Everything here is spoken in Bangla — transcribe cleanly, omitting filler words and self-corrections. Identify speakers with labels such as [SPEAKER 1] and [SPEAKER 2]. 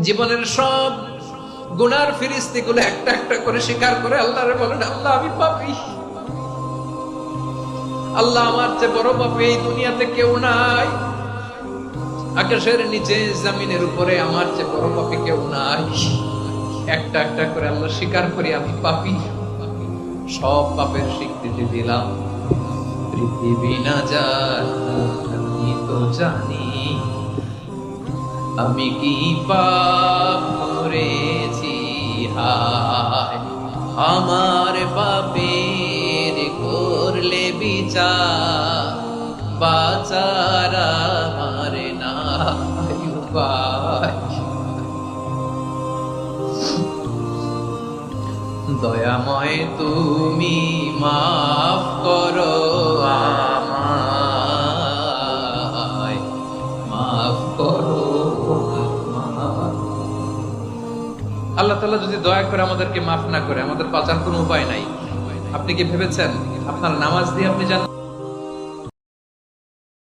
[SPEAKER 1] জীবনের সব গুনার ফিরিস্তিগুলো একটা একটা করে স্বীকার করে আল্লাহরে বলেন, আল্লাহ আমি পাপী, আল্লাহ আমার চেয়ে বড় পাপী এই দুনিয়াতে কেউ নাই, আকাশের নিচে জমিনের উপরে আমার চেয়ে বড় পাপী কেউ নাই। একটা একটা করে আল্লাহ স্বীকার করি আমি পাপী, সব পাপের স্বীকৃতি দিলাম। পৃথিবী না জানি তো জানি আমি কি পাপ করেছি, হায় আমার পাপের করলে বিচার, বাঁচার আমার নাই উপায়। দয়াময় তুমি মাফ করো আমায়, মাফ করো আমায়। আল্লাহ তাআলা যদি দয়া করে আমাদেরকে মাফ না করে, আমাদের বাঁচার কোনো উপায় নাই। আপনি কি ভেবেছেন আপনার নামাজ দিয়ে আপনি জানেন